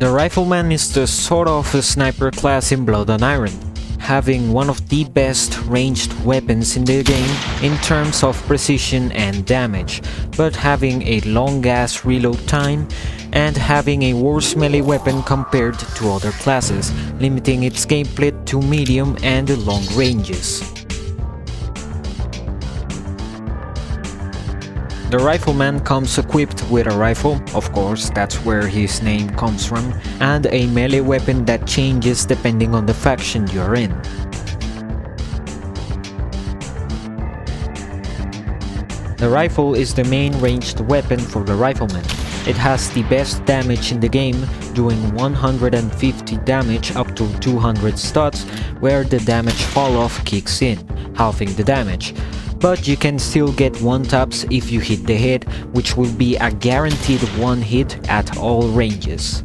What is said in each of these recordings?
The Rifleman is the sort of a sniper class in Blood and Iron, having one of the best ranged weapons in the game in terms of precision and damage, but having a long ass reload time and having a worse melee weapon compared to other classes, limiting its gameplay to medium and long ranges. The Rifleman comes equipped with a rifle, of course, that's where his name comes from, and a melee weapon that changes depending on the faction you're in. The rifle is the main ranged weapon for the Rifleman. It has the best damage in the game, doing 150 damage up to 200 studs, where the damage fall-off kicks in, halving the damage. But you can still get one-taps if you hit the head, which will be a guaranteed one hit at all ranges.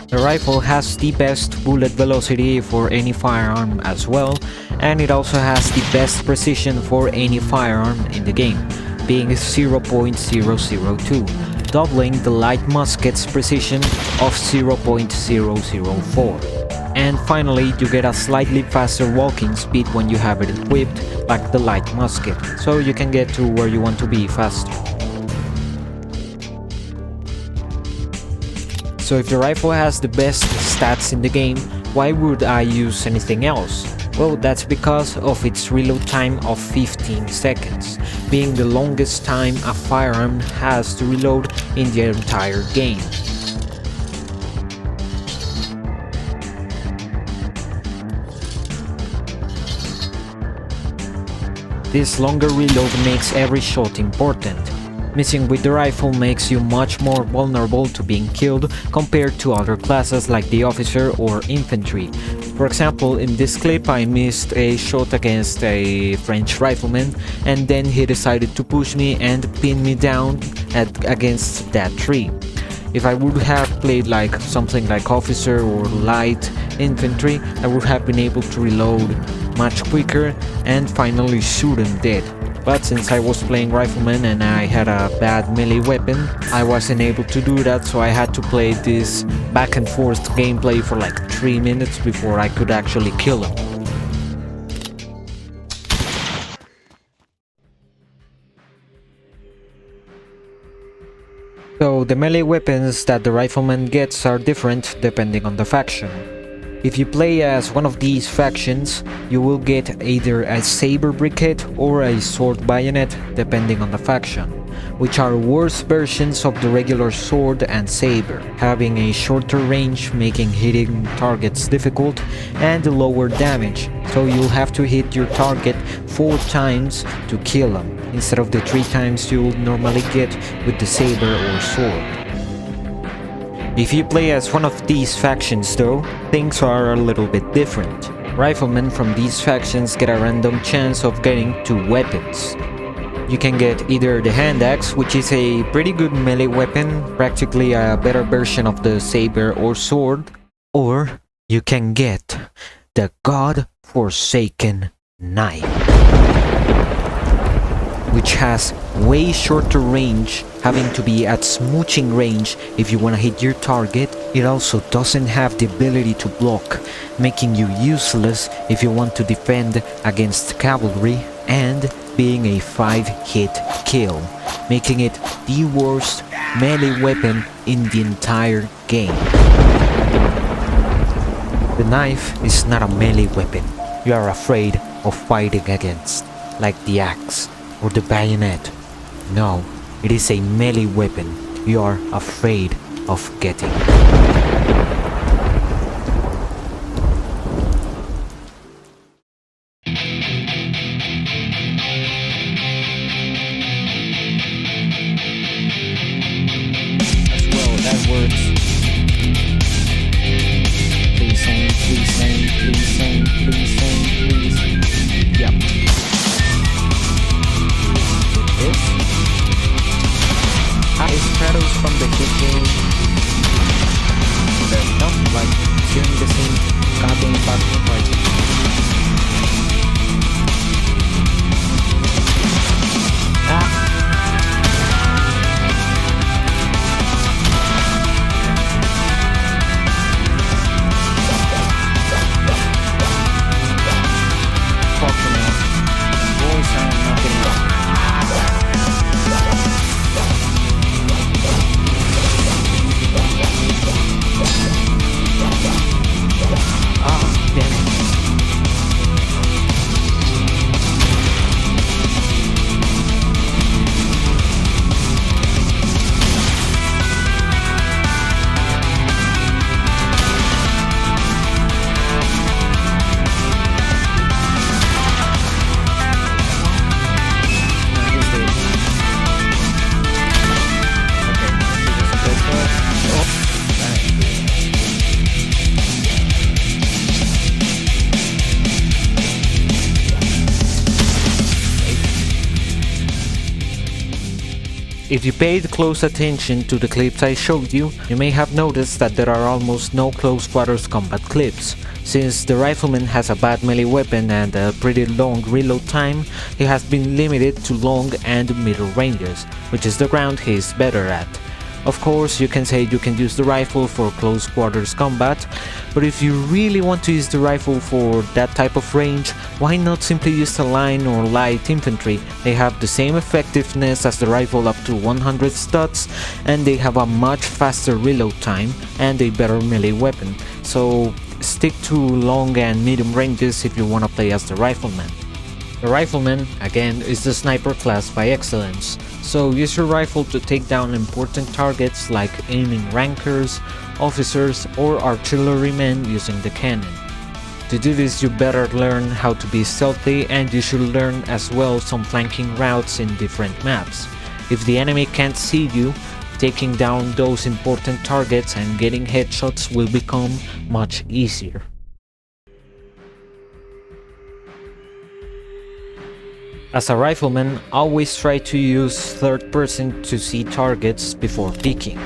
The rifle has the best bullet velocity for any firearm as well, and it also has the best precision for any firearm in the game, being 0.002, doubling the light musket's precision of 0.004. And finally, you get a slightly faster walking speed when you have it equipped, like the light musket, so you can get to where you want to be faster. So if the rifle has the best stats in the game, why would I use anything else? Well, that's because of its reload time of 15 seconds, being the longest time a firearm has to reload in the entire game. This longer reload makes every shot important. Missing with the rifle makes you much more vulnerable to being killed compared to other classes like the officer or infantry. For example, in this clip I missed a shot against a French rifleman, and then he decided to push me and pin me down against that tree. If I would have played like something like officer or light infantry, I would have been able to reload much quicker and finally shoot him dead. But since I was playing Rifleman and I had a bad melee weapon, I wasn't able to do that, so I had to play this back and forth gameplay for like 3 minutes before I could actually kill him. So the melee weapons that the Rifleman gets are different depending on the faction. If you play as one of these factions, you will get either a saber briquette or a sword bayonet depending on the faction, which are worse versions of the regular sword and saber, having a shorter range making hitting targets difficult and lower damage, so you'll have to hit your target 4 times to kill them, instead of the 3 times you'll normally get with the saber or sword. If you play as one of these factions though, things are a little bit different. Riflemen from these factions get a random chance of getting 2 weapons. You can get either the hand axe, which is a pretty good melee weapon, practically a better version of the saber or sword, or you can get the God-forsaken knife, which has way shorter range, having to be at smooching range if you want to hit your target. It also doesn't have the ability to block, making you useless if you want to defend against cavalry, and being a 5-hit kill, making it the worst melee weapon in the entire game. The knife is not a melee weapon you are afraid of fighting against, like the axe or the bayonet. No, it is a melee weapon you are afraid of getting. Well, that works. Please sing, please sing, please sing, please sing, please. Yep. This is Kratos from the kitchen. There's nothing like hearing the same goddamn fucking fight. If you paid close attention to the clips I showed you, you may have noticed that there are almost no close quarters combat clips. Since the Rifleman has a bad melee weapon and a pretty long reload time, he has been limited to long and middle ranges, which is the ground he is better at. Of course, you can say you can use the rifle for close quarters combat, but if you really want to use the rifle for that type of range, why not simply use a line or light infantry? They have the same effectiveness as the rifle up to 100 studs, and they have a much faster reload time and a better melee weapon, so stick to long and medium ranges if you want to play as the Rifleman. The Rifleman, again, is the sniper class by excellence, so use your rifle to take down important targets like aiming rankers, officers, or artillerymen using the cannon. To do this, you better learn how to be stealthy, and you should learn as well some flanking routes in different maps. If the enemy can't see you, taking down those important targets and getting headshots will become much easier. As a Rifleman, always try to use third person to see targets before peeking.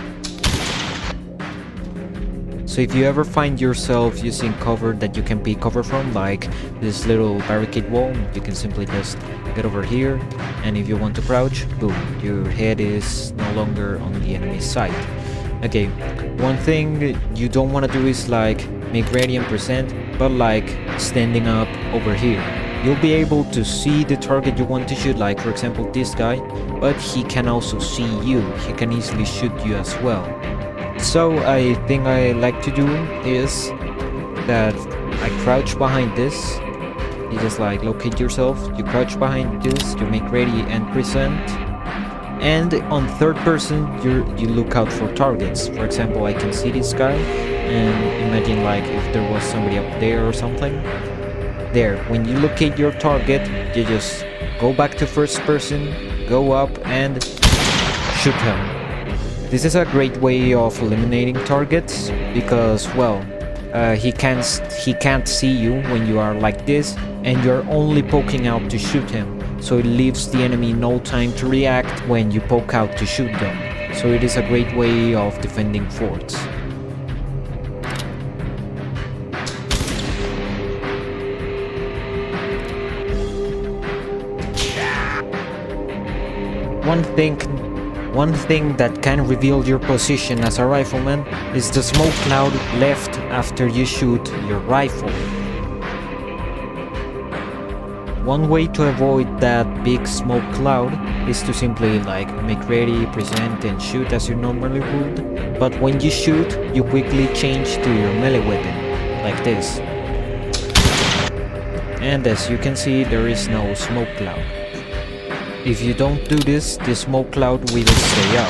So if you ever find yourself using cover that you can peek cover from, like this little barricade wall, you can simply just get over here, and if you want to crouch, boom, your head is no longer on the enemy's side. Okay, one thing you don't want to do is like make ready and present, but like standing up over here. You'll be able to see the target you want to shoot, like for example this guy, but he can also see you, he can easily shoot you as well. So a thing I like to do is that I crouch behind this, you just like locate yourself, you crouch behind this, you make ready and present, and on third person you look out for targets. For example, I can see this guy, and imagine like if there was somebody up there or something. There, when you locate your target, you just go back to first person, go up and shoot him. This is a great way of eliminating targets because, well, he can't see you when you are like this, and you're only poking out to shoot him, so it leaves the enemy no time to react when you poke out to shoot them. So it is a great way of defending forts. One thing that can reveal your position as a Rifleman is the smoke cloud left after you shoot your rifle. One way to avoid that big smoke cloud is to simply like make ready, present and shoot as you normally would, but when you shoot, you quickly change to your melee weapon, like this. And as you can see, there is no smoke cloud. If you don't do this, the smoke cloud will stay up.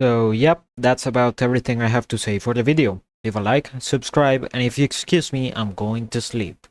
So yep, that's about everything I have to say for the video. Leave a like, subscribe, and if you excuse me, I'm going to sleep.